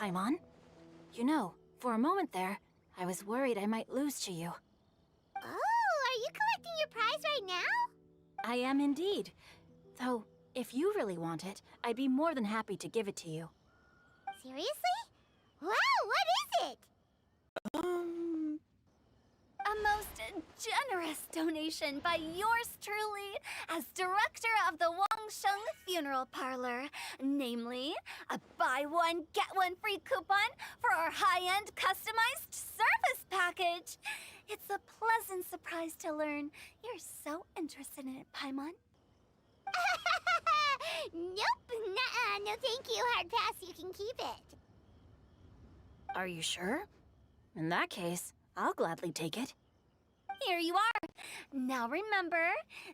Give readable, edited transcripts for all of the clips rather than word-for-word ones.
Paimon. You know, for a moment there, I was worried I might lose to you. Oh, are you collecting your prize right now? I am indeed. Though, if you really want it, I'd be more than happy to give it to you. Seriously? Wow, what is it? A most generous donation by yours truly as director of the Wangsheng Funeral Parlor. Namely, a buy one, get one free coupon for our high-end customized service package. It's a pleasant surprise to learn you're so interested in it, Paimon. Nope, nuh-uh, no thank you, hard pass, you can keep it. Are you sure? In that case, I'll gladly take it. Here you are. Now remember,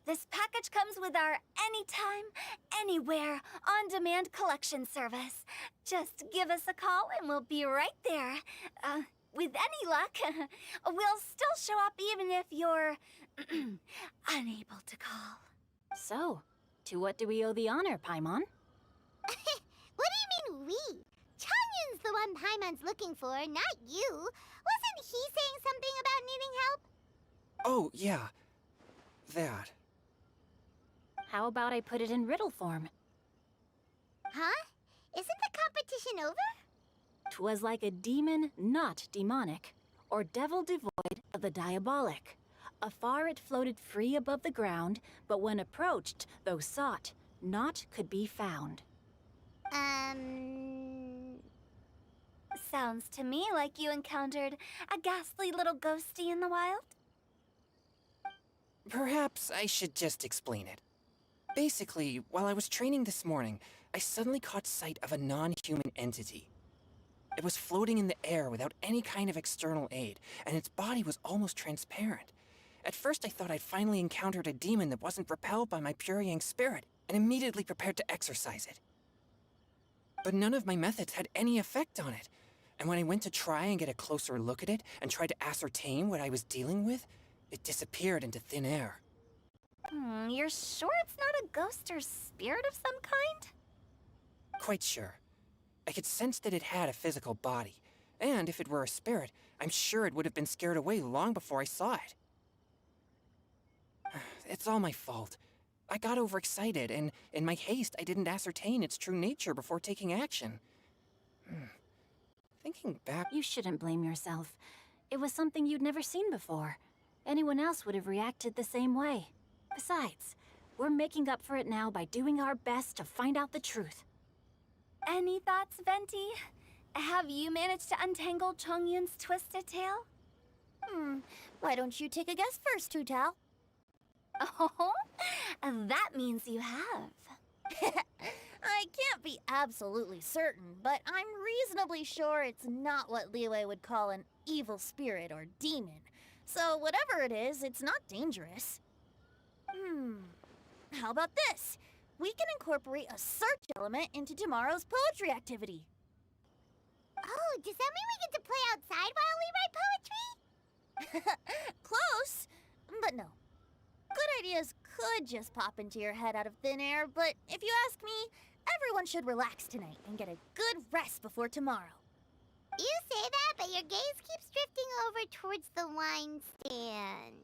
this package comes with our anytime, anywhere, on-demand collection service. Just give us a call and we'll be right there. With any luck, we'll still show up even if you're unable to call. So, to what do we owe the honor, Paimon? What do you mean we? Chongyun's the one Paimon's looking for, not you. Wasn't he saying something about needing help? Oh, yeah. That. How about I put it in riddle form? Huh? Isn't the competition over? 'Twas like a demon not demonic, or devil devoid of the diabolic. Afar it floated free above the ground, but when approached, though sought, naught could be found. Sounds to me like you encountered a ghastly little ghosty in the wild. Perhaps I should just explain it. Basically, while I was training this morning, I suddenly caught sight of a non-human entity. It was floating in the air without any kind of external aid, and its body was almost transparent. At first I thought I'd finally encountered a demon that wasn't repelled by my pure yang spirit, and immediately prepared to exorcise it. But none of my methods had any effect on it, and when I went to try and get a closer look at it and tried to ascertain what I was dealing with, it disappeared into thin air. You're sure it's not a ghost or spirit of some kind? Quite sure. I could sense that it had a physical body, and if it were a spirit, I'm sure it would have been scared away long before I saw it. It's all my fault. I got overexcited, and in my haste, I didn't ascertain its true nature before taking action. Thinking back... You shouldn't blame yourself. It was something you'd never seen before. Anyone else would have reacted the same way. Besides, we're making up for it now by doing our best to find out the truth. Any thoughts, Venti? Have you managed to untangle Chongyun's twisted tail? Why don't you take a guess first, Tutao? Oh, that means you have. I can't be absolutely certain, but I'm reasonably sure it's not what Liyue would call an evil spirit or demon. So whatever it is, it's not dangerous. How about this? We can incorporate a search element into tomorrow's poetry activity. Oh, does that mean we get to play outside while we write poetry? Close, but no. Good ideas could just pop into your head out of thin air, but if you ask me, everyone should relax tonight and get a good rest before tomorrow. You say that, but your gaze keeps drifting over towards the wine stand.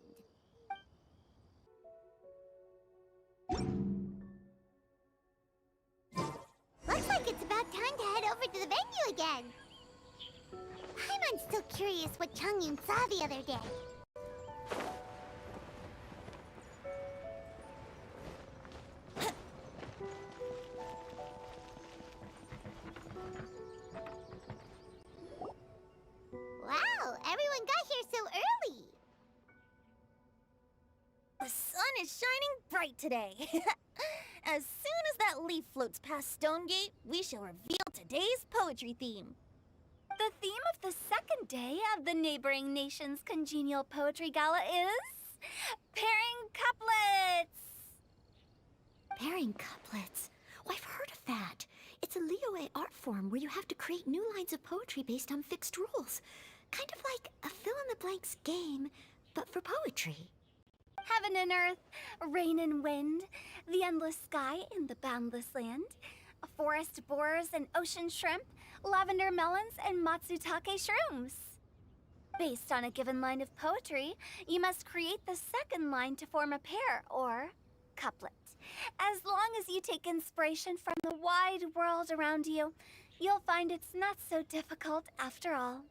Looks like it's about time to head over to the venue again. I'm still curious what Chongyun saw the other day. Wow, everyone got here so early. The sun is shining bright today. As soon as that leaf floats past Stonegate, we shall reveal today's poetry theme. The theme of the second day of the neighboring nation's congenial poetry gala is pairing couplets. Pairing couplets? Oh, I've heard of that. It's a Liyue art form where you have to create new lines of poetry based on fixed rules. Kind of like a fill-in-the-blanks game, but for poetry. Heaven and earth, rain and wind, the endless sky and the boundless land, forest borers and ocean shrimp, lavender melons, and matsutake shrooms. Based on a given line of poetry, you must create the second line to form a pair, or couplet. As long as you take inspiration from the wide world around you, you'll find it's not so difficult after all.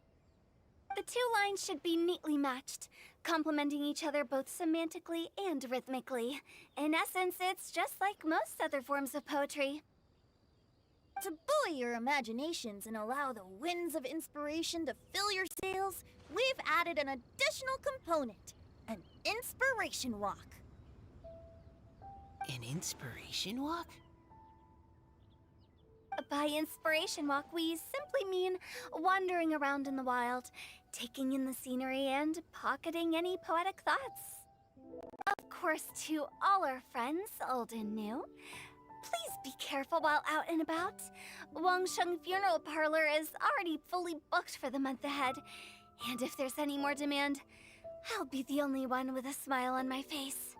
The two lines should be neatly matched, complementing each other both semantically and rhythmically. In essence, it's just like most other forms of poetry. To buoy your imaginations and allow the winds of inspiration to fill your sails, we've added an additional component, an inspiration walk. An inspiration walk? By inspiration walk, we simply mean wandering around in the wild, taking in the scenery and pocketing any poetic thoughts. Of course, to all our friends, old and new, please be careful while out and about. Wangsheng Funeral Parlor is already fully booked for the month ahead, and if there's any more demand, I'll be the only one with a smile on my face.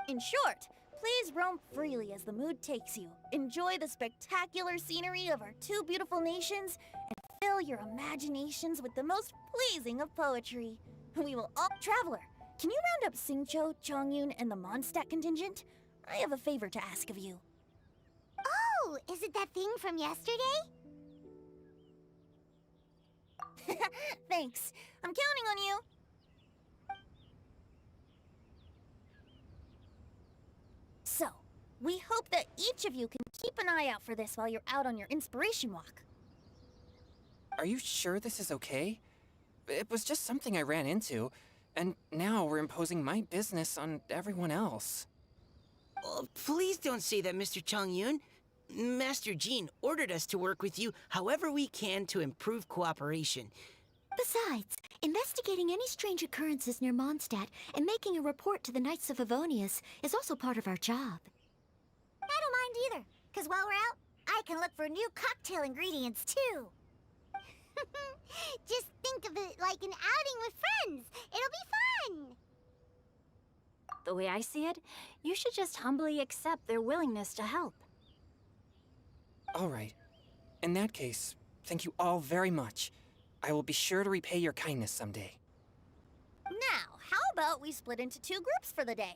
In short, please roam freely as the mood takes you. Enjoy the spectacular scenery of our two beautiful nations, and fill your imaginations with the most pleasing of poetry. We will all... Traveler, can you round up Xingqiu, Chongyun, and the Mondstadt contingent? I have a favor to ask of you. Oh, is it that thing from yesterday? Thanks. I'm counting on you. So, we hope that each of you can keep an eye out for this while you're out on your inspiration walk. Are you sure this is okay? It was just something I ran into, and now we're imposing my business on everyone else. Oh, please don't say that, Mr. Chongyun. Master Jean ordered us to work with you however we can to improve cooperation. Besides, investigating any strange occurrences near Mondstadt and making a report to the Knights of Favonius is also part of our job. I don't mind either, because while we're out, I can look for new cocktail ingredients too. Just think of it like an outing with friends. It'll be fun. The way I see it, you should just humbly accept their willingness to help. All right. In that case, thank you all very much. I will be sure to repay your kindness someday. Now, how about we split into two groups for the day?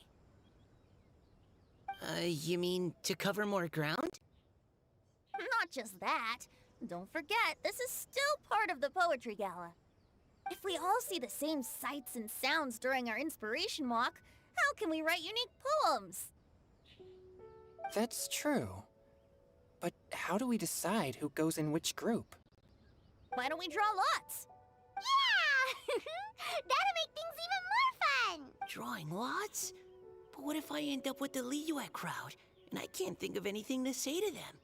You mean to cover more ground? Not just that. Don't forget, this is still part of the Poetry Gala. If we all see the same sights and sounds during our inspiration walk, how can we write unique poems? That's true. But how do we decide who goes in which group? Why don't we draw lots? Yeah! That'll make things even more fun. Drawing lots? But what if I end up with the Liyue crowd, and I can't think of anything to say to them?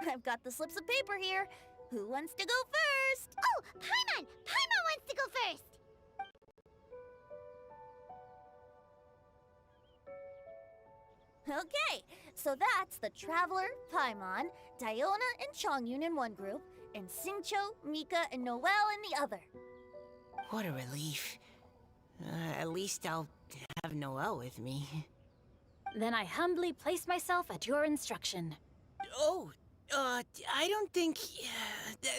I've got the slips of paper here. Who wants to go first? Oh, Paimon! Paimon wants to go first. Okay, so that's the Traveler, Paimon, Diona, and Chongyun in one group, and Xingqiu, Mika, and Noelle in the other. What a relief. At least I'll have Noelle with me. Then I humbly place myself at your instruction. Oh, I don't think...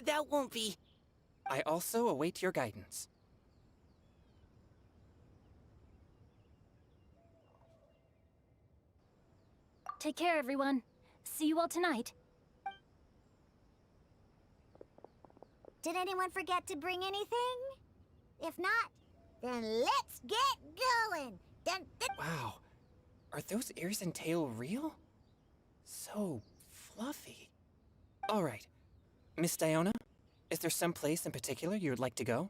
that won't be... I also await your guidance. Take care, everyone. See you all tonight. Did anyone forget to bring anything? If not, then let's get going. Dun, dun. Wow. Are those ears and tail real? So fluffy. All right. Miss Diona, is there some place in particular you would like to go?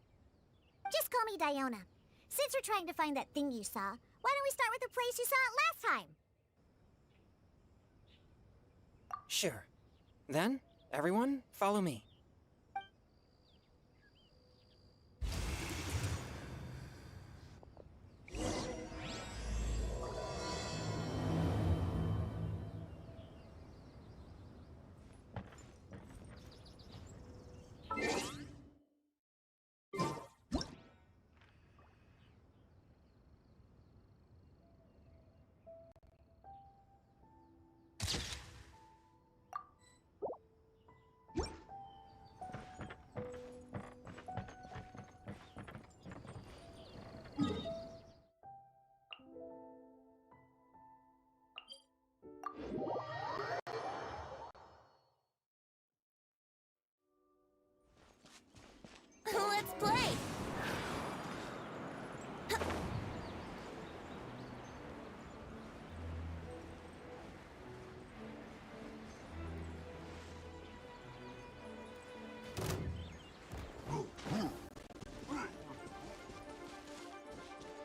Just call me Diona. Since we're trying to find that thing you saw, why don't we start with the place you saw it last time? Sure. Then, everyone, follow me.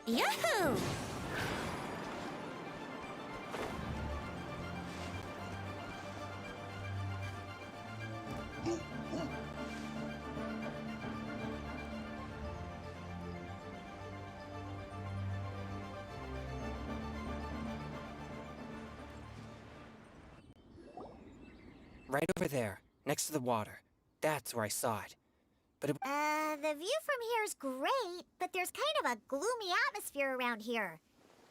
Yahoo! Right over there, next to the water. That's where I saw it. But it, The view from here is great, but there's kind of a gloomy atmosphere around here.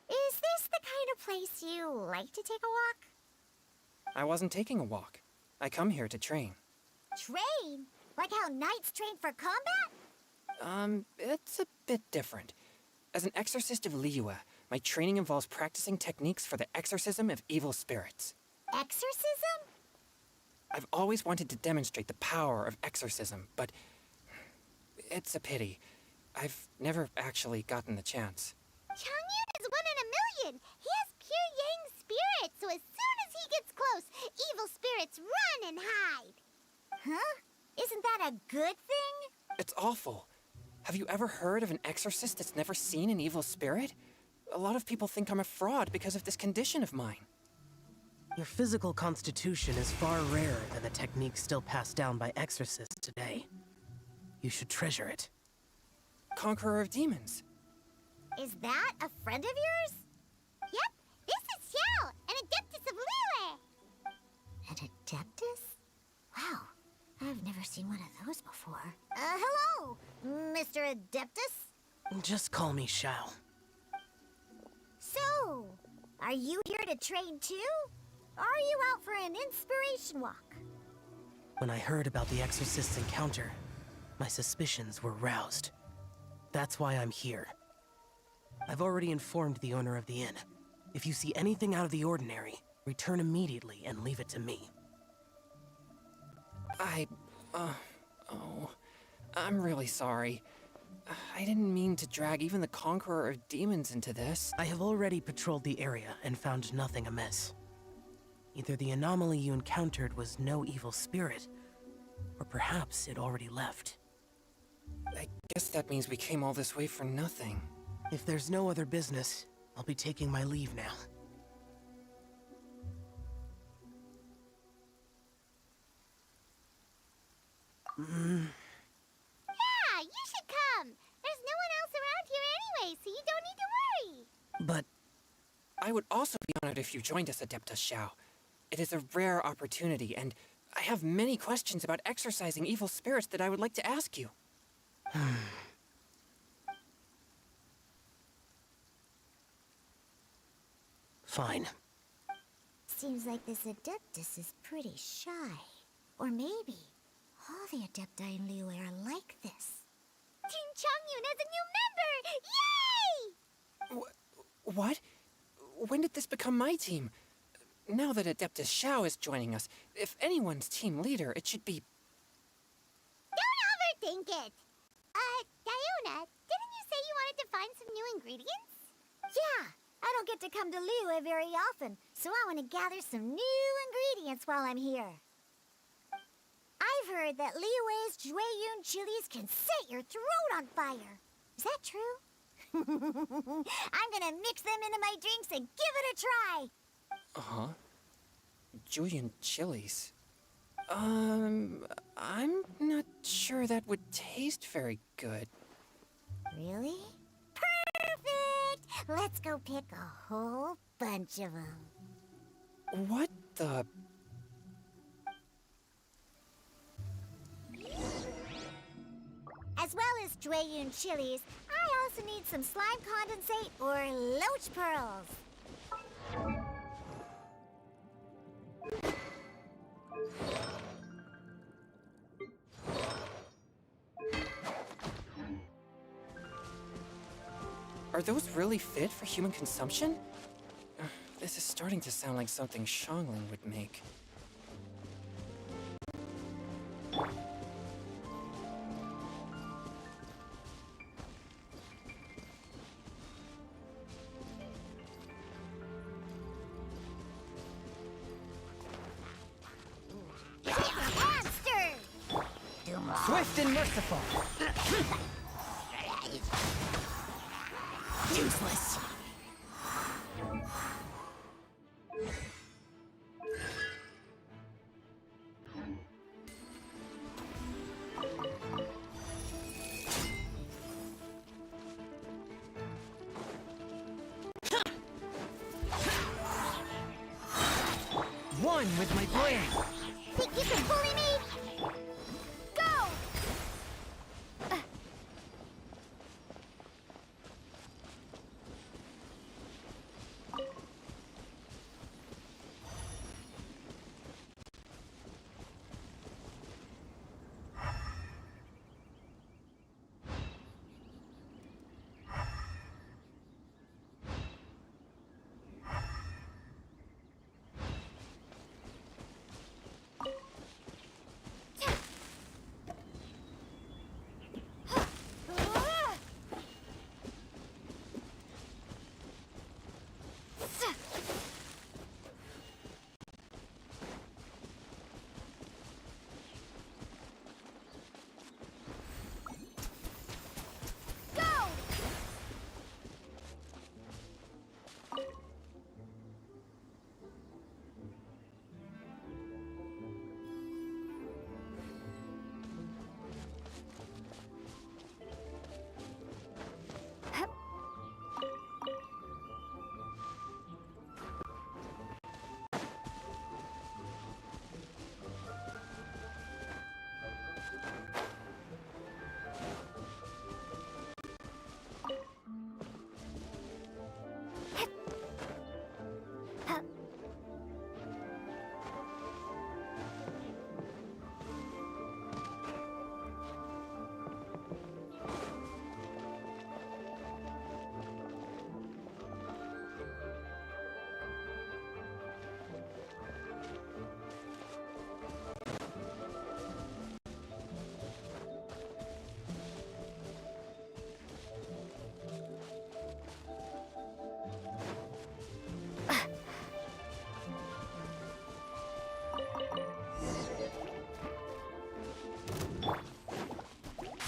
Is this the kind of place you like to take a walk? I wasn't taking a walk. I come here to train. Train? Like how knights train for combat? It's a bit different. As an exorcist of Liyue, my training involves practicing techniques for the exorcism of evil spirits. Exorcism? I've always wanted to demonstrate the power of exorcism, but it's a pity. I've never actually gotten the chance. Changyun is 1 in a million. He has pure yang spirit, so as soon as he gets close, evil spirits run and hide. Huh? Isn't that a good thing? It's awful. Have you ever heard of an exorcist that's never seen an evil spirit? A lot of people think I'm a fraud because of this condition of mine. Your physical constitution is far rarer than the techniques still passed down by exorcists today. You should treasure it. Conqueror of demons. Is that a friend of yours? Yep, this is Xiao, an adeptus of Liyue. An adeptus? Wow, I've never seen one of those before. Hello, Mr. Adeptus? Just call me Shao. So, are you here to train too? Or are you out for an inspiration walk? When I heard about the exorcist's encounter, my suspicions were roused. That's why I'm here. I've already informed the owner of the inn. If you see anything out of the ordinary, return immediately and leave it to me. I'm really sorry. I didn't mean to drag even the Conqueror of Demons into this. I have already patrolled the area and found nothing amiss. Either the anomaly you encountered was no evil spirit, or perhaps it already left. I guess that means we came all this way for nothing. If there's no other business, I'll be taking my leave now. Yeah, you should come. There's no one else around here anyway, so you don't need to worry. But I would also be honored if you joined us, Adeptus Shao. It is a rare opportunity, and I have many questions about exorcising evil spirits that I would like to ask you. fine. Seems like this adeptus is pretty shy. Or maybe all the adepti in Liyue are like this. Team Changyun has a new member! Yay! What? When did this become my team? Now that Adeptus Shao is joining us, if anyone's team leader, it should be... Don't overthink it. Diona, didn't you say you wanted to find some new ingredients? Yeah, I don't get to come to Liyue very often, so I want to gather some new ingredients while I'm here. I've heard that Liyue's Jueyun chilies can set your throat on fire. Is that true? I'm gonna mix them into my drinks and give it a try. Uh-huh. Julian chilies. I'm not sure that would taste very good. Really? Perfect! Let's go pick a whole bunch of them. What the... As well as Jueyun chilies, I also need some slime condensate or loach pearls. Are those really fit for human consumption? This is starting to sound like something Xiangling would make. Monster! Swift and merciful! useless. One with my blade! Think you can bully me? Go!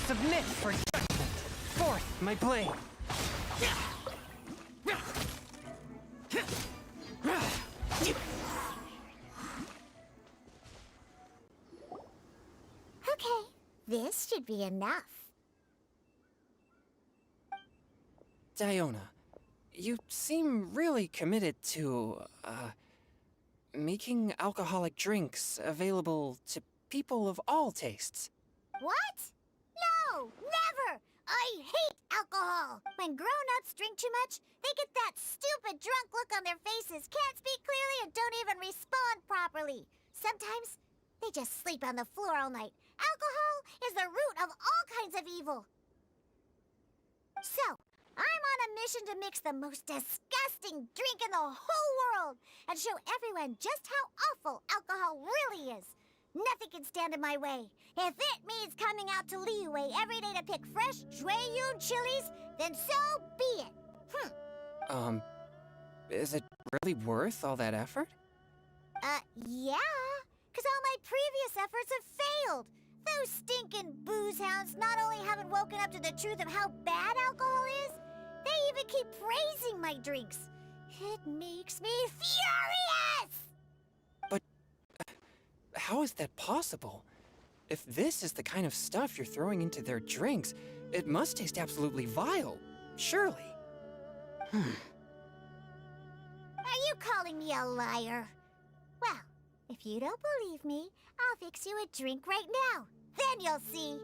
Submit for judgment! Forth, my blade! Okay, this should be enough. Diona, you seem really committed to, making alcoholic drinks available to people of all tastes. What? No, never! I hate alcohol! When grown-ups drink too much, they get that stupid drunk look on their faces, can't speak clearly, and don't even respond properly. Sometimes, they just sleep on the floor all night. Alcohol is the root of all kinds of evil. So, I'm on a mission to mix the most disgusting drink in the whole world and show everyone just how awful alcohol really is. Nothing can stand in my way. If it means coming out to Liyue every day to pick fresh Jueyun chilies, then so be it. Is it really worth all that effort? Yeah. 'Cause all my previous efforts have failed. Those stinking booze hounds not only haven't woken up to the truth of how bad alcohol is, they even keep praising my drinks. It makes me furious! How is that possible? If this is the kind of stuff you're throwing into their drinks, it must taste absolutely vile, surely. Are you calling me a liar? Well, if you don't believe me, I'll fix you a drink right now. Then you'll see.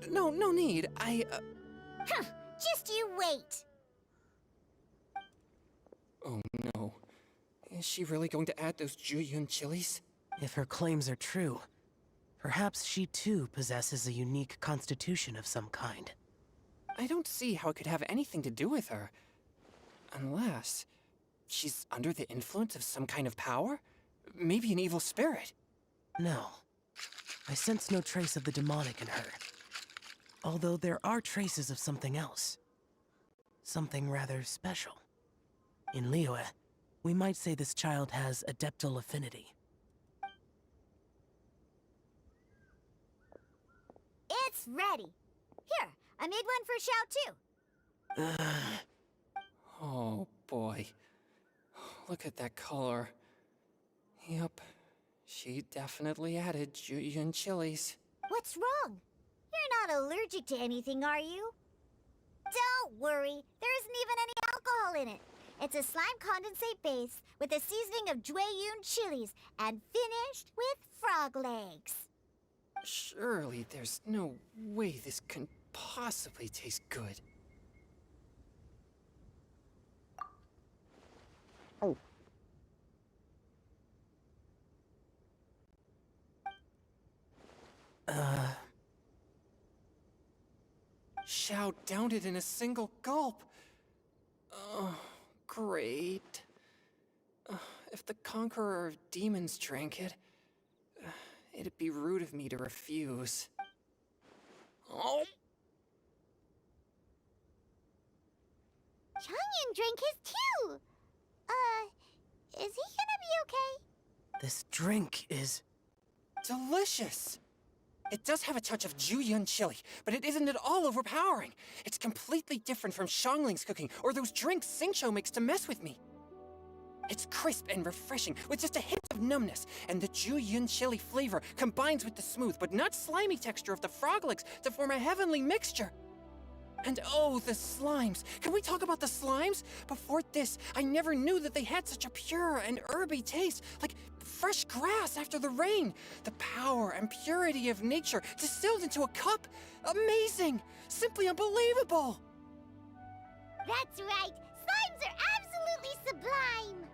No need. Just you wait. Oh no. Is she really going to add those Jueyun chilies? If her claims are true, perhaps she too possesses a unique constitution of some kind. I don't see how it could have anything to do with her. Unless she's under the influence of some kind of power? Maybe an evil spirit. No. I sense no trace of the demonic in her. Although there are traces of something else. Something rather special. In Liyue, we might say this child has adeptal affinity. It's ready. Here, I made one for Xiao too. Oh, boy. Look at that color. Yep, she definitely added Julian chilies. What's wrong? You're not allergic to anything, are you? Don't worry, there isn't even any alcohol in it. It's a slime condensate base with a seasoning of Jueyun chilies and finished with frog legs. Surely there's no way this can possibly taste good. Xiao downed it in a single gulp. Oh, great. If the Conqueror of Demons drank it, it'd be rude of me to refuse. Oh! Changyun drank his too. Is he gonna be okay? This drink is... Delicious! It does have a touch of Jueyun chili, but it isn't at all overpowering. It's completely different from Xiangling's cooking or those drinks Xingqiu makes to mess with me. It's crisp and refreshing, with just a hint of numbness, and the Jueyun chili flavor combines with the smooth but not slimy texture of the frog legs to form a heavenly mixture. And oh, the slimes! Can we talk about the slimes? Before this, I never knew that they had such a pure and herby taste, like fresh grass after the rain. The power and purity of nature distilled into a cup. Amazing! Simply unbelievable! That's right. Slimes are absolutely sublime.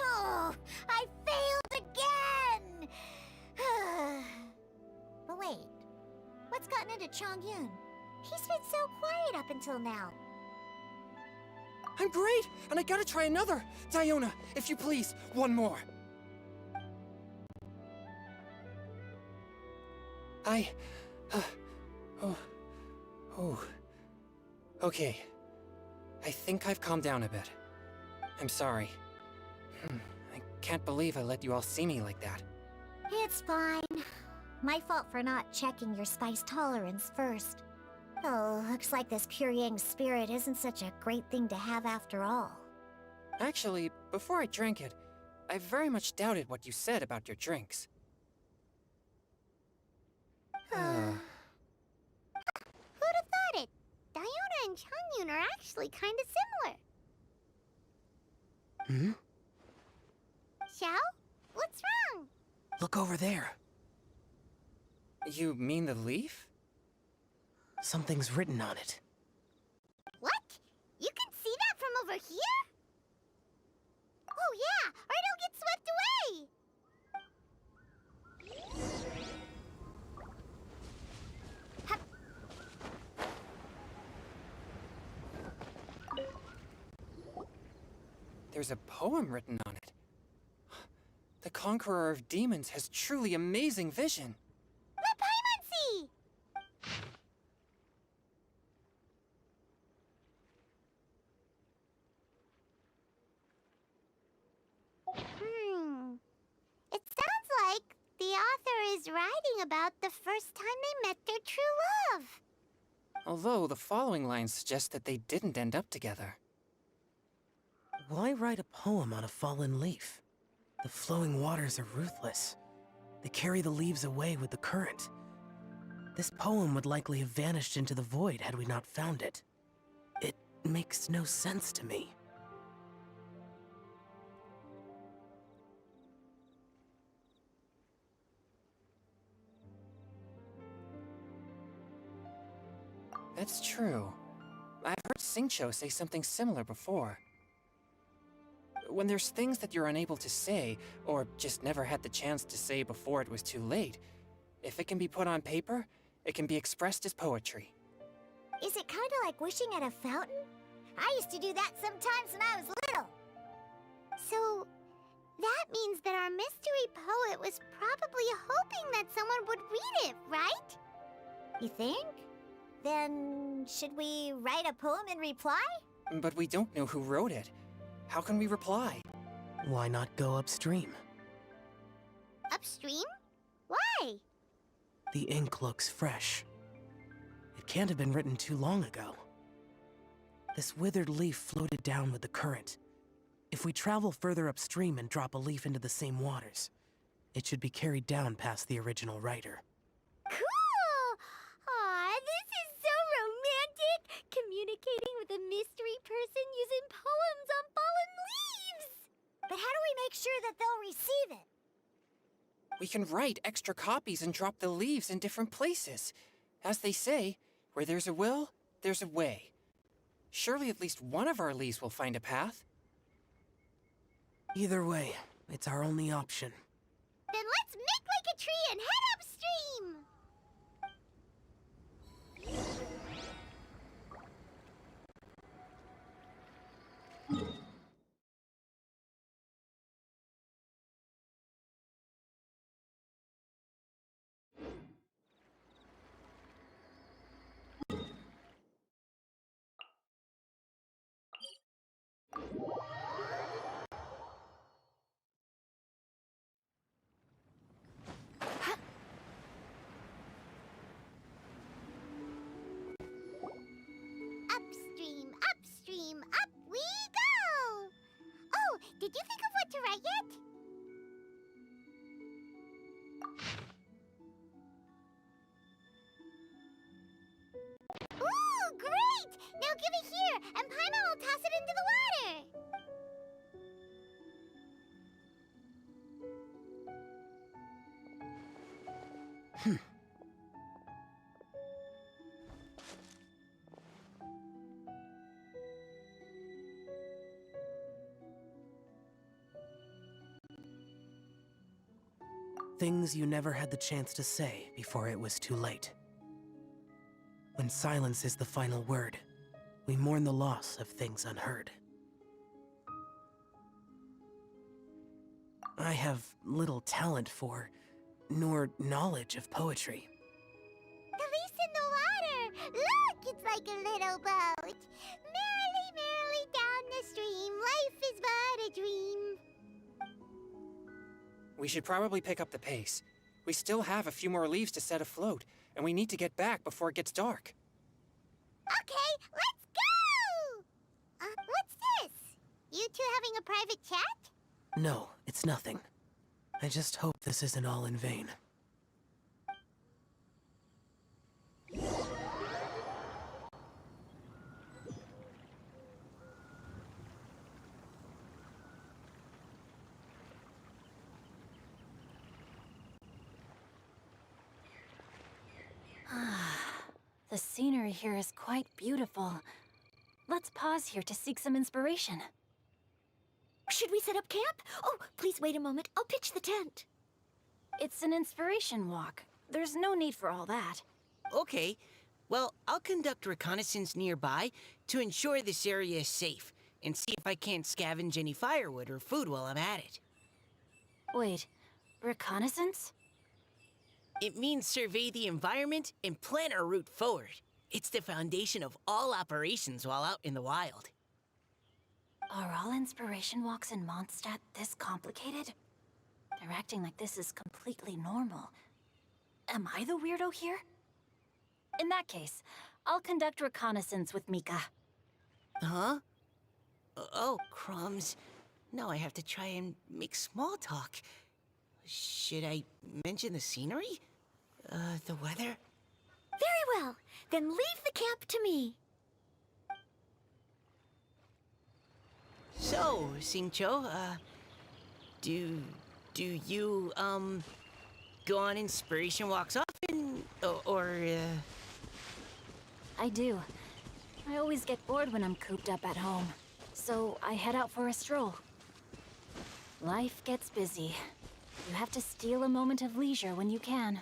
Oh, I failed again! But wait, what's gotten into Changyun? He's been so quiet up until now. I'm great, and I gotta try another. Diona, if you please, one more. Okay. I think I've calmed down a bit. I'm sorry. I can't believe I let you all see me like that. It's fine. My fault for not checking your spice tolerance first. Oh, looks like this pure yang spirit isn't such a great thing to have after all. Actually, before I drank it, I very much doubted what you said about your drinks. Who'd have thought it? Diona and Changyun are actually kind of similar. Xiao? What's wrong? Look over there. You mean the leaf? Something's written on it. What? You can see that from over here? Oh yeah, or it'll get swept away! Hup. There's a poem written on it. The Conqueror of Demons has truly amazing vision. Let Paimon see! It sounds like the author is writing about the first time they met their true love. Although the following lines suggest that they didn't end up together. Why write a poem on a fallen leaf? The flowing waters are ruthless. They carry the leaves away with the current. This poem would likely have vanished into the void had we not found it. It makes no sense to me. That's true. I've heard Xingqiu say something similar before. When there's things that you're unable to say, or just never had the chance to say before it was too late, if it can be put on paper, it can be expressed as poetry. Is it kind of like wishing at a fountain? I used to do that sometimes when I was little. So, that means that our mystery poet was probably hoping that someone would read it, right? You think? Then, should we write a poem in reply? But we don't know who wrote it. How can we reply? Why not go upstream? Upstream? Why? The ink looks fresh. It can't have been written too long ago. This withered leaf floated down with the current. If we travel further upstream and drop a leaf into the same waters, it should be carried down past the original writer. Cool! Aw, this is so romantic! Communicating with a mystery person using poems on fallen leaves! But how do we make sure that they'll receive it? We can write extra copies and drop the leaves in different places. As they say, where there's a will, there's a way. Surely at least one of our leaves will find a path. Either way, it's our only option. Then let's make like a tree and head upstream! Upstream, upstream, up we go! Oh, did you think of what to write yet? Ooh, great! Now give it here, and Paimon will toss it into the water! Things you never had the chance to say before it was too late. When silence is the final word, we mourn the loss of things unheard. I have little talent for, nor knowledge of poetry. The leaf's in the water! Look, it's like a little boat! Merrily, merrily down the stream, life is but a dream. We should probably pick up the pace. We still have a few more leaves to set afloat, and we need to get back before it gets dark. Okay, let's go! What's this? You two having a private chat? No, it's nothing. I just hope this isn't all in vain. The scenery here is quite beautiful. Let's pause here to seek some inspiration. Should we set up camp? Oh, please wait a moment. I'll pitch the tent. It's an inspiration walk. There's no need for all that. Okay. Well, I'll conduct reconnaissance nearby to ensure this area is safe and see if I can't scavenge any firewood or food while I'm at it. Wait, reconnaissance? It means survey the environment and plan our route forward. It's the foundation of all operations while out in the wild. Are all inspiration walks in Mondstadt this complicated? They're acting like this is completely normal. Am I the weirdo here? In that case, I'll conduct reconnaissance with Mika. Huh? Oh, crumbs. Now I have to try and make small talk. Should I mention the scenery? The weather? Very well. Then leave the camp to me. So, Singcho, do you, go on inspiration walks often? I do. I always get bored when I'm cooped up at home. So I head out for a stroll. Life gets busy. You have to steal a moment of leisure when you can.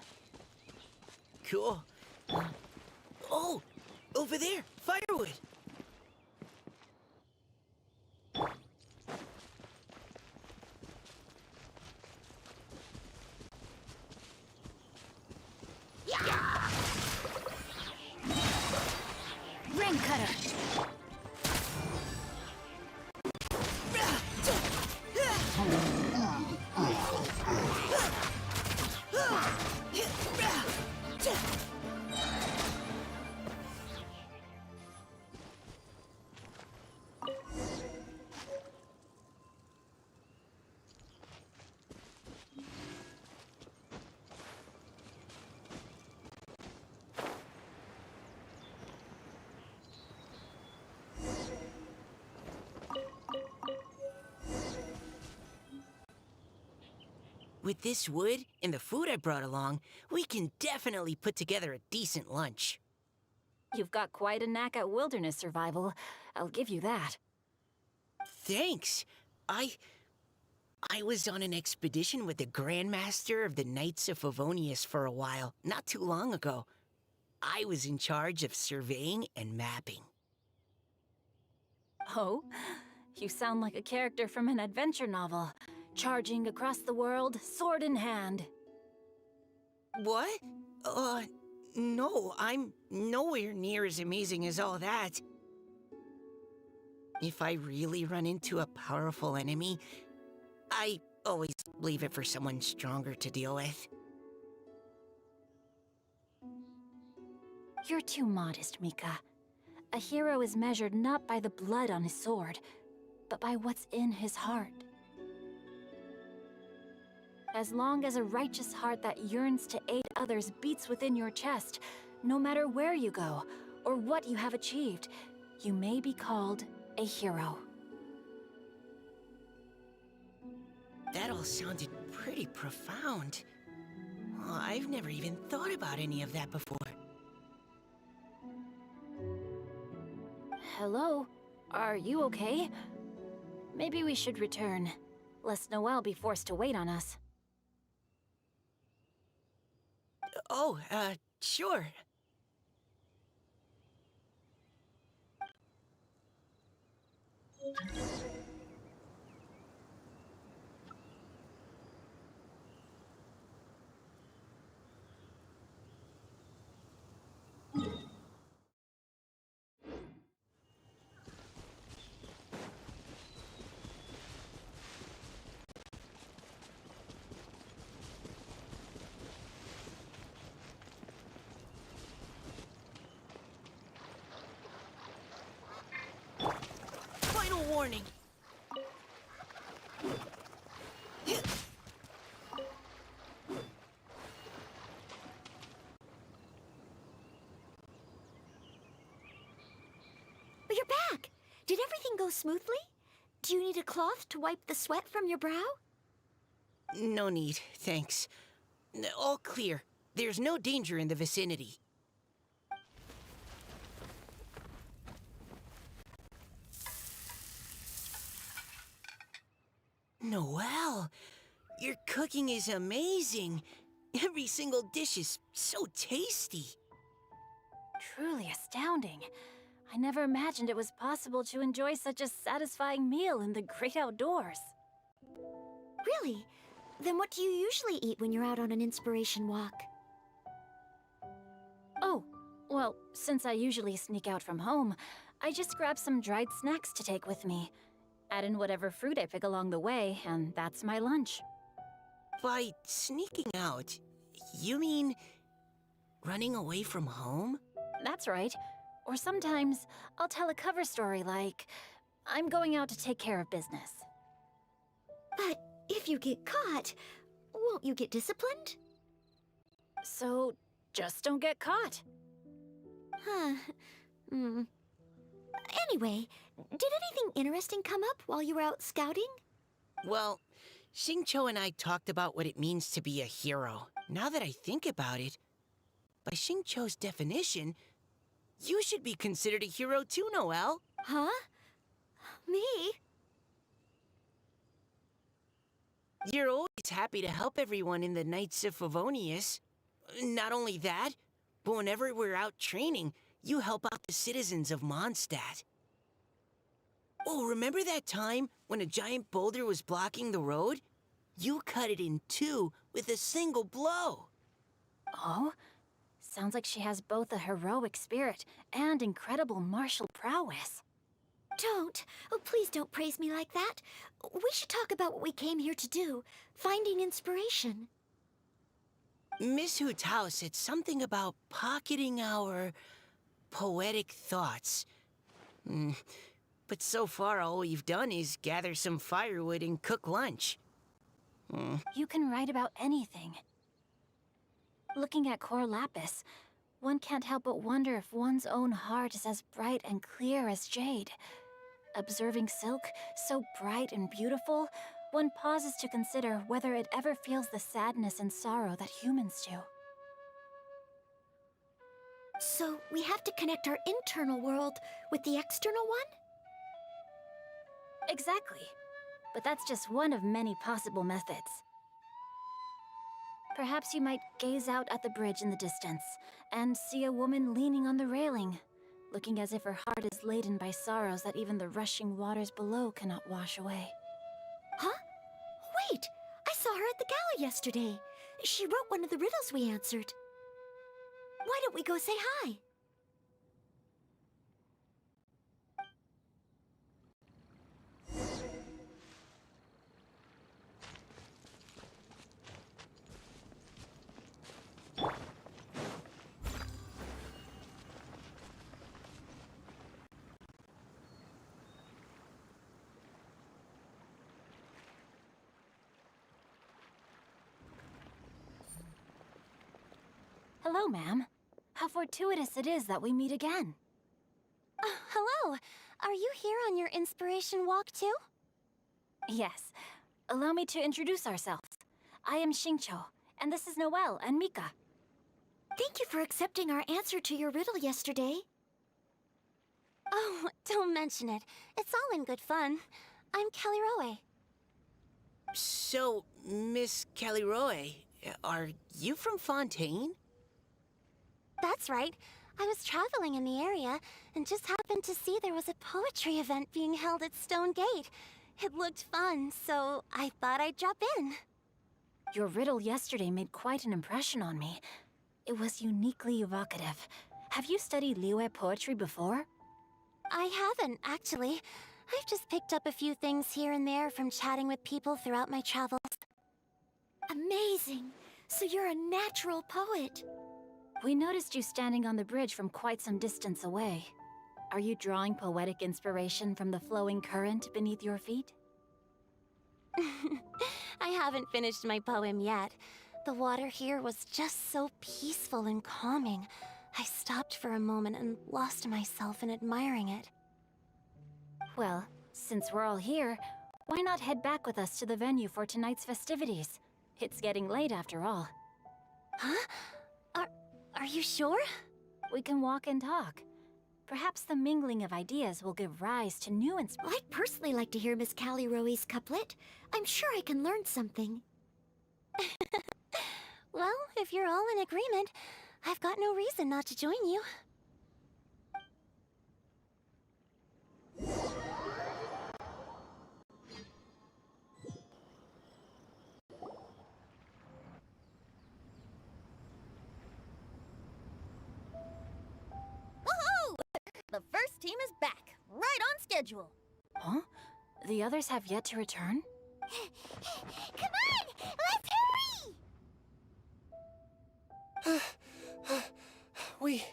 Cool. Oh, over there, firewood. Ring cutter! With this wood and the food I brought along, we can definitely put together a decent lunch. You've got quite a knack at wilderness survival. I'll give you that. Thanks. I was on an expedition with the Grandmaster of the Knights of Favonius for a while, not too long ago. I was in charge of surveying and mapping. Oh? You sound like a character from an adventure novel. Charging across the world, sword in hand. What? No, I'm nowhere near as amazing as all that. If I really run into a powerful enemy, I always leave it for someone stronger to deal with. You're too modest, Mika. A hero is measured not by the blood on his sword, but by what's in his heart. As long as a righteous heart that yearns to aid others beats within your chest, no matter where you go or what you have achieved, you may be called a hero. That all sounded pretty profound. Oh, I've never even thought about any of that before. Hello? Are you okay? Maybe we should return, lest Noelle be forced to wait on us. Oh, sure. Final warning. But you're back! Did everything go smoothly? Do you need a cloth to wipe the sweat from your brow? No need, thanks. All clear. There's no danger in the vicinity. Noelle, your cooking is amazing. Every single dish is so tasty. Truly astounding. I never imagined it was possible to enjoy such a satisfying meal in the great outdoors. Really? Then what do you usually eat when you're out on an inspiration walk? Oh, well, since I usually sneak out from home, I just grab some dried snacks to take with me. Add in whatever fruit I pick along the way, and that's my lunch. By sneaking out, you mean running away from home? That's right. Or sometimes I'll tell a cover story like, I'm going out to take care of business. But if you get caught, won't you get disciplined? So, just don't get caught. Huh. Anyway, did anything interesting come up while you were out scouting? Well, Xingqiu and I talked about what it means to be a hero. Now that I think about it, by Xingqiu's definition, you should be considered a hero too, Noelle. Huh? Me? You're always happy to help everyone in the Knights of Favonius. Not only that, but whenever we're out training, you help out the citizens of Mondstadt. Oh, remember that time when a giant boulder was blocking the road? You cut it in two with a single blow. Oh? Sounds like she has both a heroic spirit and incredible martial prowess. Don't. Oh, please don't praise me like that. We should talk about what we came here to do. Finding inspiration. Miss Hu Tao said something about pocketing our poetic thoughts. But so far, all we've done is gather some firewood and cook lunch. You can write about anything. Looking at Core Lapis, one can't help but wonder if one's own heart is as bright and clear as jade. Observing silk, so bright and beautiful, one pauses to consider whether it ever feels the sadness and sorrow that humans do. So we have to connect our internal world with the external one? Exactly. But that's just one of many possible methods. Perhaps you might gaze out at the bridge in the distance and see a woman leaning on the railing, looking as if her heart is laden by sorrows that even the rushing waters below cannot wash away. Huh? Wait! I saw her at the gala yesterday. She wrote one of the riddles we answered. Why don't we go say hi? Hello, ma'am. How fortuitous it is that we meet again. Hello. Are you here on your inspiration walk too? Yes. Allow me to introduce ourselves. I am Xingqiu, and this is Noelle and Mika. Thank you for accepting our answer to your riddle yesterday. Oh, don't mention it. It's all in good fun. I'm Kelly Roe. So, Miss Caliroe, are you from Fontaine? That's right. I was traveling in the area and just happened to see there was a poetry event being held at Stone Gate. It looked fun, so I thought I'd drop in. Your riddle yesterday made quite an impression on me. It was uniquely evocative. Have you studied Liyue poetry before? I haven't, actually. I've just picked up a few things here and there from chatting with people throughout my travels. Amazing! So you're a natural poet. We noticed you standing on the bridge from quite some distance away. Are you drawing poetic inspiration from the flowing current beneath your feet? I haven't finished my poem yet. The water here was just so peaceful and calming. I stopped for a moment and lost myself in admiring it. Well, since we're all here, why not head back with us to the venue for tonight's festivities? It's getting late after all. Huh? Are you sure? We can walk and talk. Perhaps the mingling of ideas will give rise to new inspirations. I'd personally like to hear Miss Callie Roe's couplet. I'm sure I can learn something. Well, if you're all in agreement, I've got no reason not to join you. Woohoo! The first team is back, right on schedule. Huh? The others have yet to return? Come on! Let's hurry!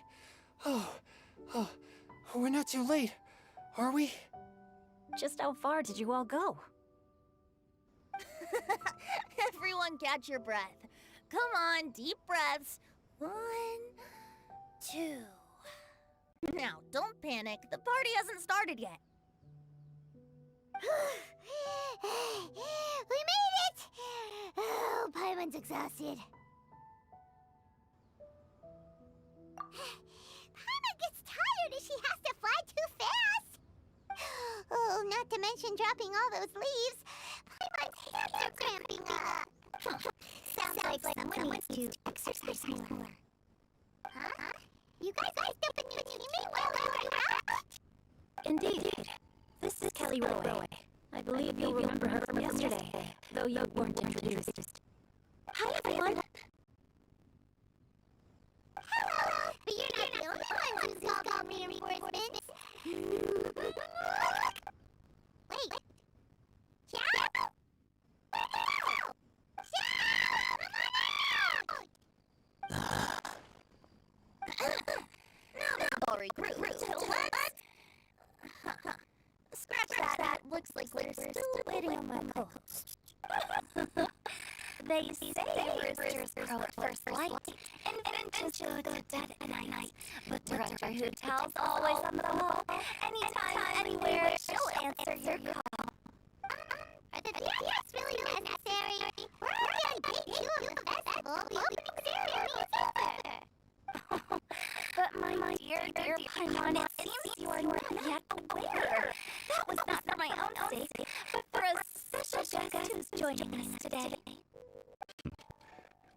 We're not too late, are we? Just how far did you all go? Everyone catch your breath. Come on, deep breaths. 1, 2. Now, don't panic. The party hasn't started yet. We made it! Oh, Paimon's exhausted. Paimon gets tired if she has to fly too fast. Oh, not to mention dropping all those leaves. Paimon's hands are cramping up. Sounds like someone needs to exercise more. Huh? You guys stepped in your teammate while we were out? Indeed. This is Kelly Roe. I believe you'll remember her from yesterday, though you weren't introduced. Hi, everyone. Hello, but you're not the only one who's called me reinforcements. Wait. Shout! Now all recruits, let's... Scratch that. That looks like they're still waiting on my co-host. They say roosters crow at first light, and finches go to bed at night. But Director Who tells always on the phone. Anytime, anywhere, she'll answer your call. Are the DPS day 2 of the festival, the opening ceremony is over. But my dear Paimon, it seems you are not yet aware. That was not for my own sake, but for a special guest who's joining us today.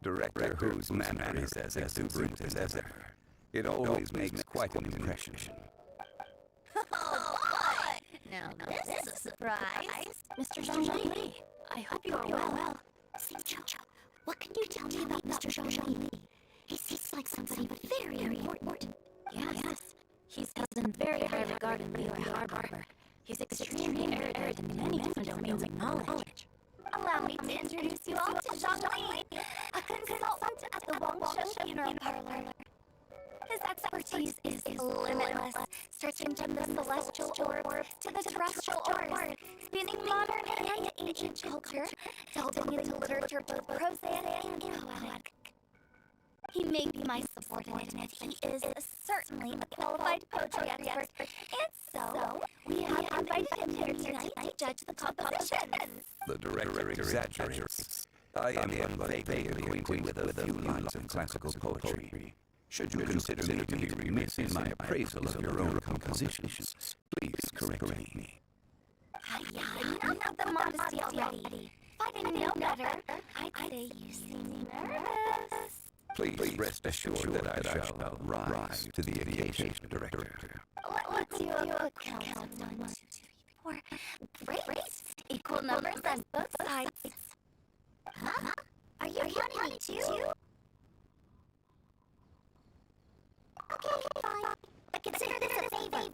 Director whose manner is as exuberant as ever. It always makes quite an impression. Oh, boy! Now this is a surprise. Mr. Zhang, I hope you are well. Jojo, what can you tell me about Mr. Zhang? He seems like somebody very important. Yes. He's held in very high regard in Liyue Harbor. He's extremely erudite in many different domains of knowledge. Allow me to introduce you all to Zhang Li, a consultant at the Waterborne Funeral Parlor. His expertise is limitless, stretching from the celestial orb to the terrestrial orb, spanning modern and ancient culture, delving into literature both prosaic and poetic. He may be my subordinate, but he is certainly a qualified poetry expert, and so we have invited him here tonight to judge the compositions. The director exaggerates. I am but vaguely acquainted with a few lines of classical poetry. Should you consider me to be remiss in my appraisal of your own compositions, please correct me. Enough of the modesty already. If I didn't know better, I'd say you seem nervous. Please rest assured that I shall rise to the occasion, Director. Let's do a quick count. 1, 2, 3, 4. Great. Equal numbers on both sides. Huh? Are you counting me too? Okay, fine. But consider this a favor.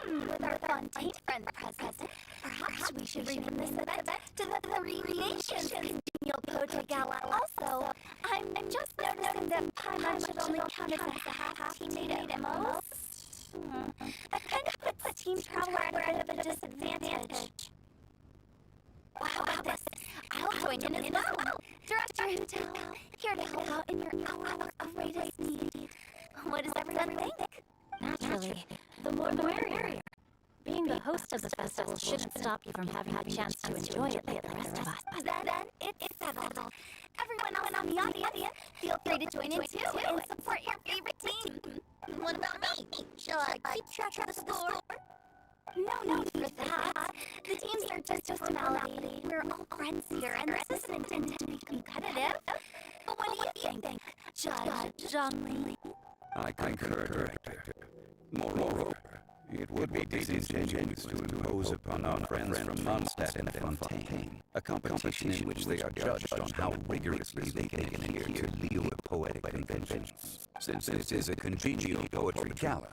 With our Fontaine friend present, perhaps we should rename this event to the Three Nations Congenial Poetry Gala. Also, I'm just noticing that Paimon should only count as a half teammate at most. That kind of puts Team Traveler at a bit of a disadvantage. Well, how about this? I'll join in as well. Director Hotel, here to help out in your hour of greatest need. What does everyone think? Naturally, the more the merrier. Being the host of the festival shouldn't stop you from having a chance to enjoy it like the rest of us. Then it's settled. Everyone else in the audience, feel free to join in too and support your favorite team. What about me? Shall I keep track of the score? No need for that. The teams are just a formality. We're all friends here, and this isn't intended to be competitive. But what do you think, Judge Zhang Li? I concur, Director. Moreover, it would be disingenuous to impose upon our friends from Mondstadt and Fontaine a competition in which they are judged on how rigorously they can adhere to Liyue poetic conventions. Since this is a congenial poetry gala,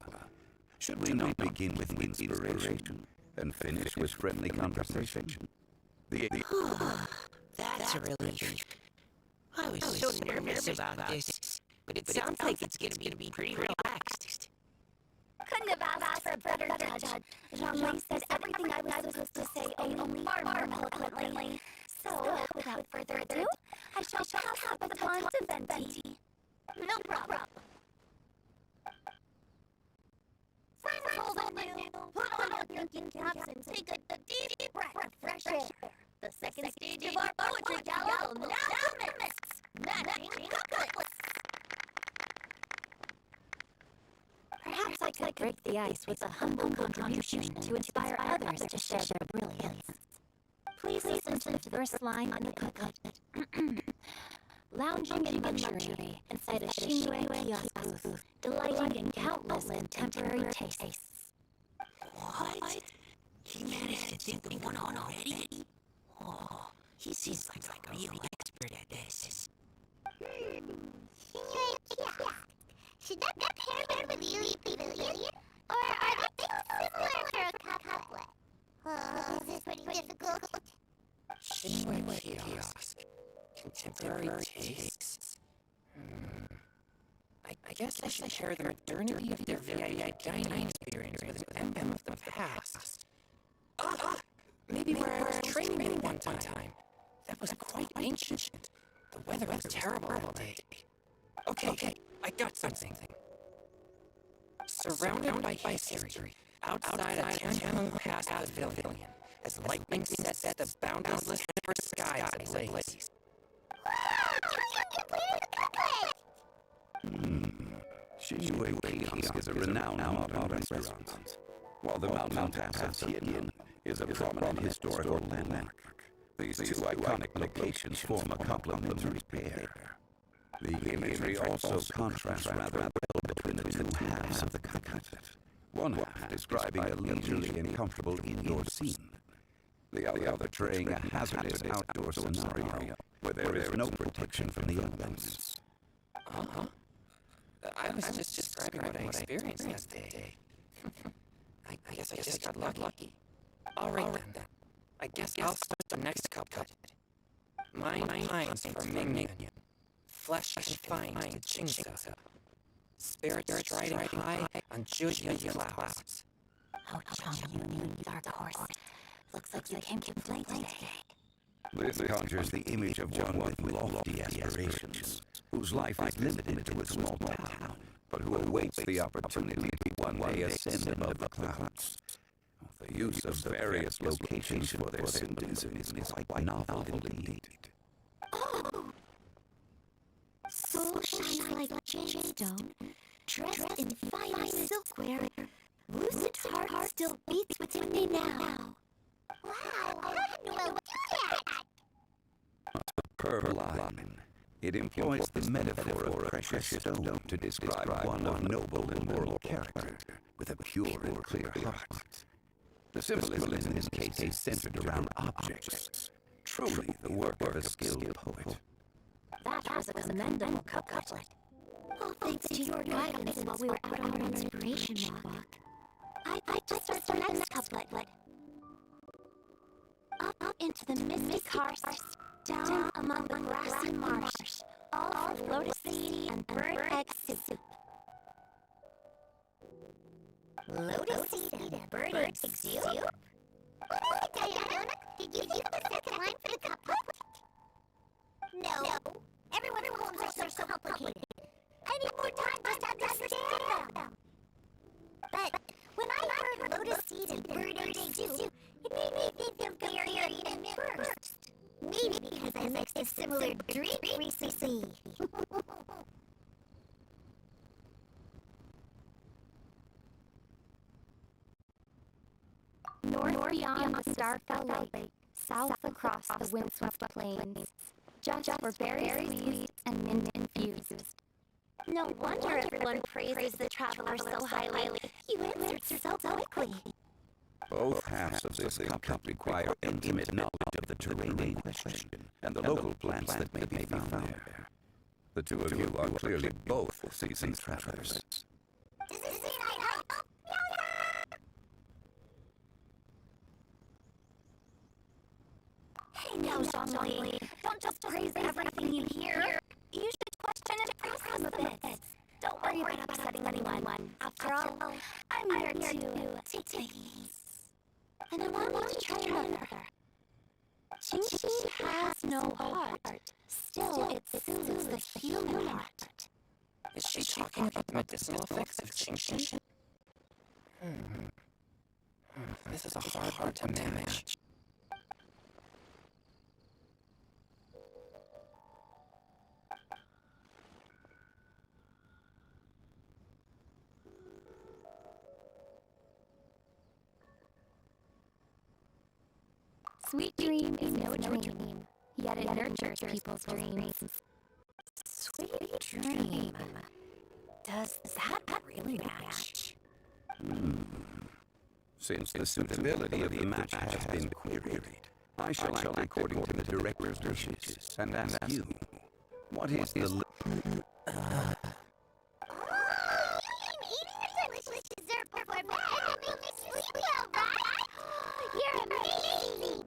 should we not begin with inspiration and finish with friendly conversation? That's a relief. I was so nervous about this, but it sounds like it's going to be pretty relaxed. Couldn't have asked for a better judge. Zhang Li said everything I was supposed to say only far more eloquently. So, without further ado, I shall pass the baton to Venti. No problem. Hold on, put on your thinking caps and take a deep breath of fresh air. The second stage of our poetry gala will now commence. Matching couplets. Perhaps I could break the ice with a humble contribution to inspire others to share their brilliance. Please listen to the first line in the couplet. Lounging in luxury inside a Xingyue kiosk booth, delighting in countless contemporary tastes. What? He managed to think of one already? Oh, he seems like a real expert at this. Should that pair with Lily Pavilion? Or are they similar for a couplet? Oh, this is pretty difficult. Xingyue kiosk. Contemporary tastes. I guess I should share the modernity of their VIP dining experience with an emblem of the past. Maybe where I was training at one time. That was quite ancient. The weather was terrible all day. Okay, I got something. Surrounded by history, outside a 10-mile past pavilion, as lightning sets the boundless sky ablaze. completed the couplet! Shinjuei Kiosk is a renowned modern restaurant, while the Mountain Pass of Tian is a prominent historical landmark. These two iconic locations form a complementary pair. The imagery also contrasts rather well between the two halves of the couplet. One half describing a leisurely and comfortable indoor scene, the other portraying a hazardous outdoor scenario where there is no protection from the elements. I was just describing what I experienced that day. I guess I just got lucky. All right then. I guess I'll start the next couplet. Mine pines for Ming, flesh confined to Jingsa, spirits striding high on Jujia's clouds. Oh, Chong, you new dark horse. Looks like you came to play today. This conjures the image of one with lofty aspirations, whose life is limited to a small town, but who awaits the opportunity to one day ascend above the clouds. The use of various locations for their symbolism is quite novel indeed. Oh! Soul shines like jadestone, dressed in fine silkware. Lucid's heart still beats within me now. Wow, how did you do that? Superb line. It employs the metaphor of precious stone to describe one of noble and moral character, with a pure and clear heart. The symbolism in this case is centered around objects, truly the work of a skilled poet. That was a commendable couplet. All thanks to your guidance while we were out on our inspiration walk. I just start the next couplet. Up into the mystic karst, down among the grassy marsh, all for lotus seed and bird egg soup. Lotus seed and bird egg soup? What is it, Diana? Did you think of the second line for the couplet? No. Everyone's poems are so complicated. I need more time just to understand them. But when I heard lotus seed and bird egg soup, it made me think of Gary and first. Maybe because I mixed a similar drink recently. North beyond the Starfell Lake, south across the windswept plains, just where berry squeezed and mint infused. No wonder everyone praises the traveler so highly. You answered so quickly. Both halves of this couplet require intimate knowledge of the terrain in question and the local plants that may be found there. The two of you are clearly both seasoned travelers. Does this mean I help? Hey now, Zhongli, don't just praise everything you hear. You should question and praise them a bit. Don't worry about upsetting anyone. After all, I'm here to take things. And I want you to try another. Qingxi has no heart. Still, it soothes the human heart. Is she talking about the medicinal effects of Qingxi? This is a hard to manage. Sweet dream is no dream, yet it nurtures people's dreams. Sweet dream. Does that really match? Since the suitability of the match has been queried, I shall act according to the director's wishes and ask you, what is the... You mean eating a delicious dessert before bed will make me sleepy, alright? You're amazing!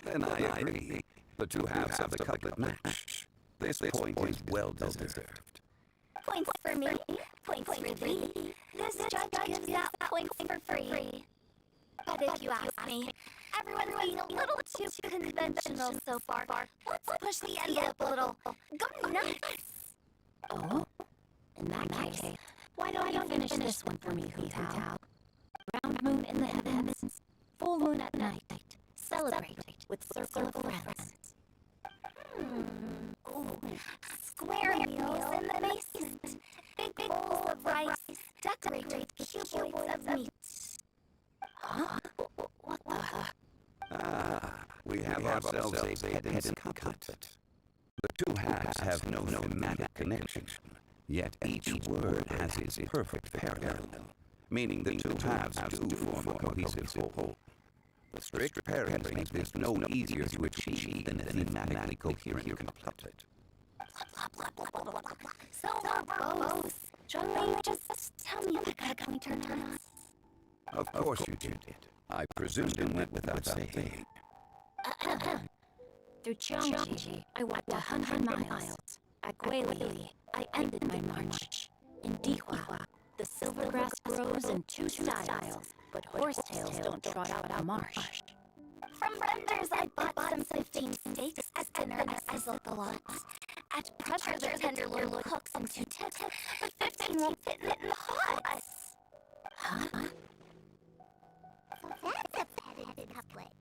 Then I agree. The two halves of the couplet match. This point is well deserved. Points for me, points for thee. This judge gives out points for free. But if you ask me, everyone's being a little too conventional so far. Let's push the envelope a little. Go nuts! Oh? In that case, why don't you finish this one for me, Hu Tao? Round moon in the heavens, full moon at night. Celebrate with circle of friends. Ooh, square meals in the basement. Big bowls of rice decorated with cuboids of meat. Huh? What the? We have ourselves a head-headed couplet. The two halves have no thematic connection, yet each word has its perfect parallel, meaning the two halves do form a cohesive whole. The strict pairing makes this no easier to achieve than a thematically coherent couplet. So verbose. Johnny, just tell me what got me turned on. Of course you did. I presumed it went without saying. Through Cheongji, I walked 100 miles. At Guili, I ended my march. In Dihua, the silvergrass grows in two styles, but horsetails don't trot out a marsh. From vendors, I bought some 15 steaks as dinner. I sizzled the lots. At pressure, the tenderloin cooks into tits, but 15 won't fit in the pots. Huh? That's a head-headed couplet.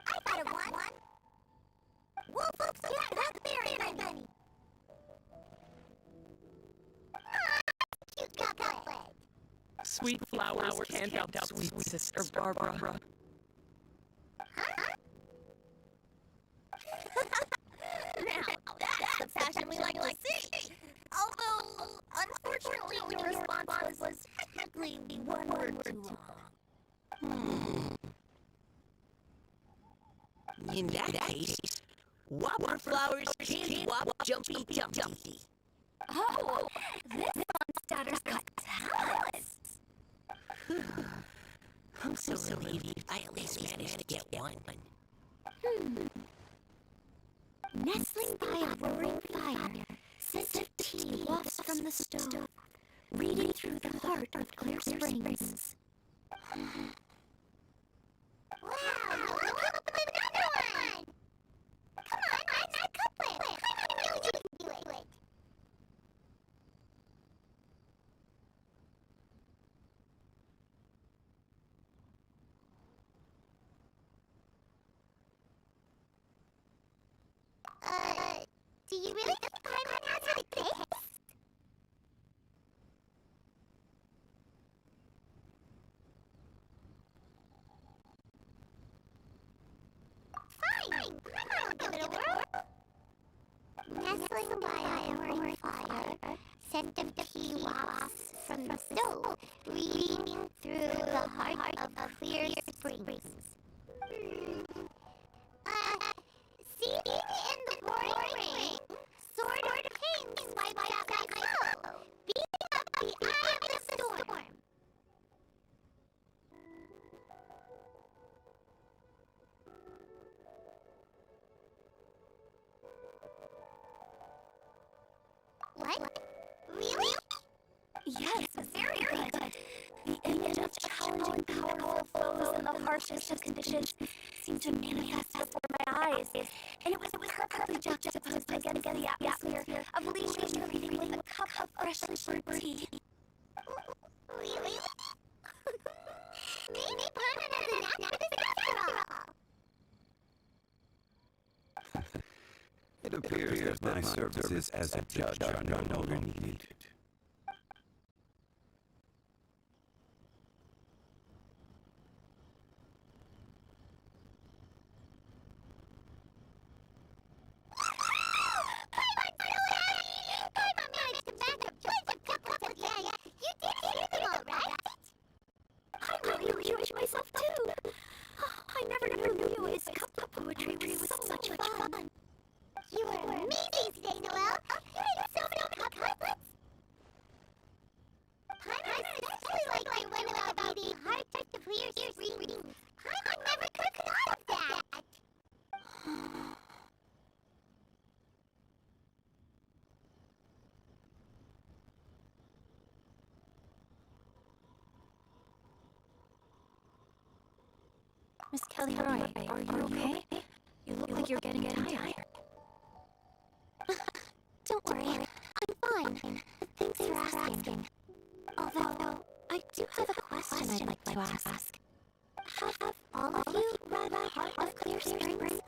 I thought of one. Wolf, blackberry, my bunny. Cute couplet. Sweet flowers can't help sweet sister Barbara. Now, that's the passion we like to see. Although, unfortunately, your response was technically one word too long. In that case, whopper flowers can't whop jumpy. Oh, this monster's got talents. I'm so relieved I at least managed to get one. Nestling by a roaring fire, scent of tea wafts from the stove, reading through the heart of Clear Springs. Wow, another one! Come on, that's a couplet. I know you can do it. Do you really think Paimon has what it takes? Fine, Paimon will give it a whirl. Nestling by a roaring fire, scent of tea wafts from the stove, reading through the heart of Clear Springs. Singing in the pouring rain, sword of kings wiped out my soul, beating up the eye of the storm. What? Really? Yes, very good. The image of challenging powerful foes in the harshest of conditions seemed to manifest before my eyes, and it was perfectly juxtaposed against the atmosphere of leisurely reading with a cup of freshly brewed tea. Really? Maybe Paimon has an activist after all. It appears that my services as a judge are no longer needed. Paimon managed to back up tons of couplets of yeah. You did hear them all, right? I'm really enjoying myself too. I never knew Liyue's cup poetry was so much fun. You were amazing today, Noelle. You made so many couplets. Paimon especially liked your one about beating heart to Clear Springs. Paimon never could have thought of that. Miss Kelly Roy, are you okay? You look like you're getting tired. worry. I'm fine. Thanks for asking. Although, I do have a question I'd like to ask. Have all of you read Heart of Clear Springs?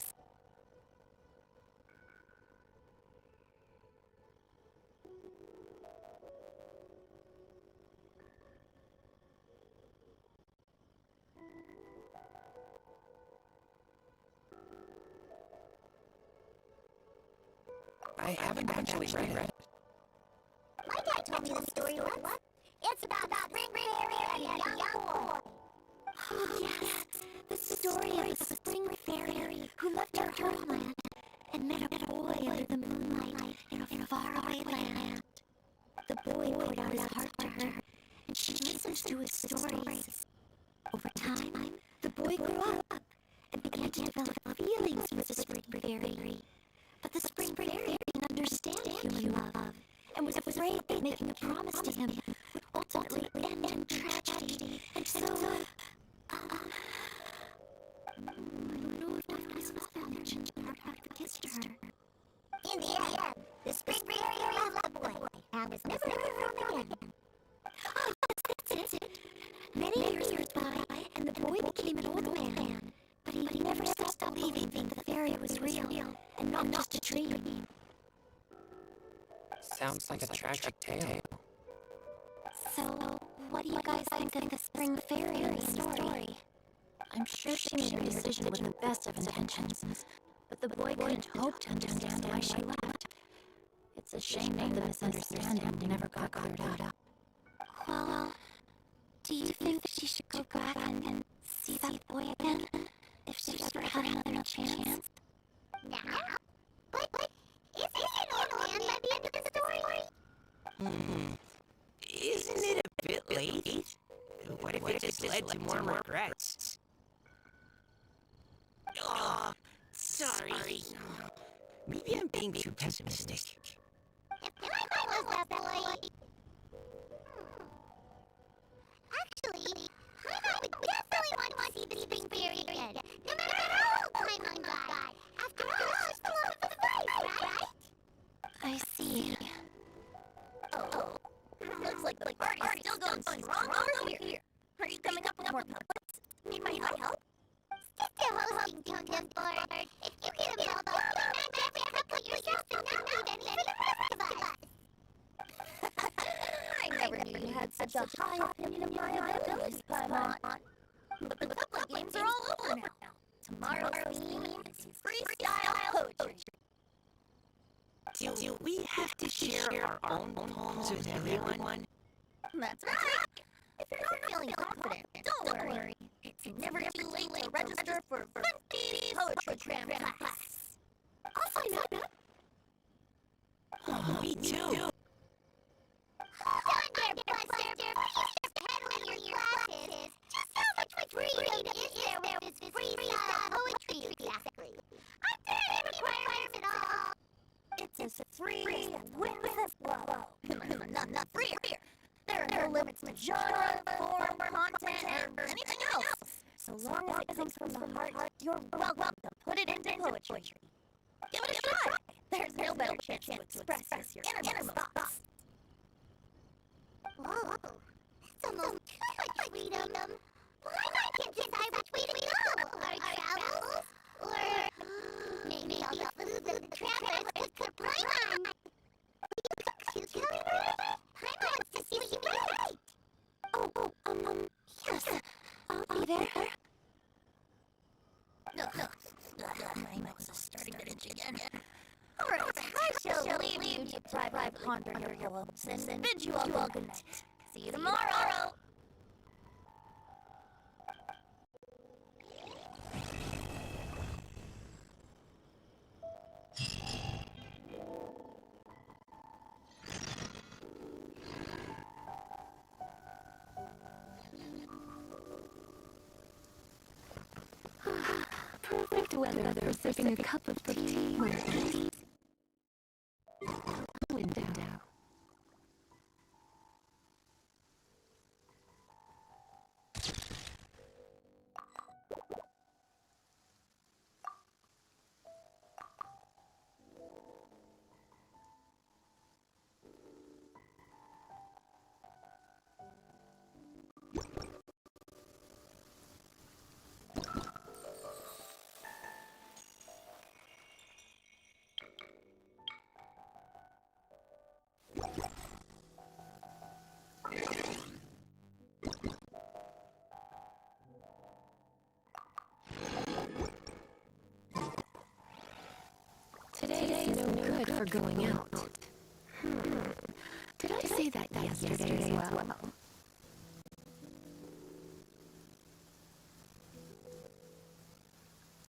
I haven't actually read it. My dad told me the story once. It's about Spring Fairy and a young boy. Oh, yes. The story of the Spring Fairy who left her homeland and met a boy under the moonlight in a faraway land. The boy poured out his heart to her, and she listened to his stories. Over time, the boy grew up and began to develop feelings for the Spring Fairy. But the Spring Fairy didn't understand human love, and was afraid that making a promise to him would ultimately end in tragedy. And so, I don't know if Dr. Smith mentioned that Dr. kissed her. In the end, the Spring Fairy loved the boy and was never heard from again. Oh, yes, that's it. Many years went by, and the boy became an old man. But he never stopped believing that the fairy was real, and not just a dream. Sounds like a tragic tale. So, what do you guys think of the Spring Fairy in the story? I'm sure she made her decision with the best of intentions, but the boy couldn't hope to understand why she left. It's a shame that the misunderstanding never got cleared up. Well, do you think that she should go back and see that boy again? If she ever had another chance? Now? But isn't an old man by the end of the story? Isn't it a bit late? What if it just led to more regrets? Oh, sorry. Maybe I'm being too pessimistic. If I was that boy... Actually, I would definitely want to see the Spring Fairy again, no matter how old time went by. After all, it's the love of life, right? I see. Oh, looks like the party's still going strong over here. Are you coming up with more puppets? Need my help? Stick to hosting, Tonga's board. If you get them all, you'll match every couplet yourself and not need any for the rest of us. I never knew you had such a high opinion of my abilities, Paimon. But the couplet games are all over now. Tomorrow's theme is freestyle poetry. Do we have to share our own poems with everyone? That's right. If you're not feeling confident, don't worry. It's never too late to register for 50 poetry cram class. I'll sign up. Oh, me too. Hold on there, Buster. Before you start peddling your classes, just how much freedom is there with this freestyle poetry exactly? Aren't there any requirements at all? It's a free and with flow. Not free. There are no limits to genre, form, content, or anything else. So long as it comes from the heart, you're welcome to put it into poetry. Give it a try. There's no better chance to express your innermost thoughts. Whoa, that's almost too much freedom. Why not get to decide which way to go? Our travels? Or maybe all the food that the travelers could Paimon? You tell me, Paimon wants to see what you write. Yes. I'll be there. No. My nose is starting to itch again. Alright, I shall leave you to private ponder your hopes and bid you all good night. See you tomorrow! Perfect weather for sipping a cup of tea or tea. Window. Today's no good for going out. Did I say that yesterday as well?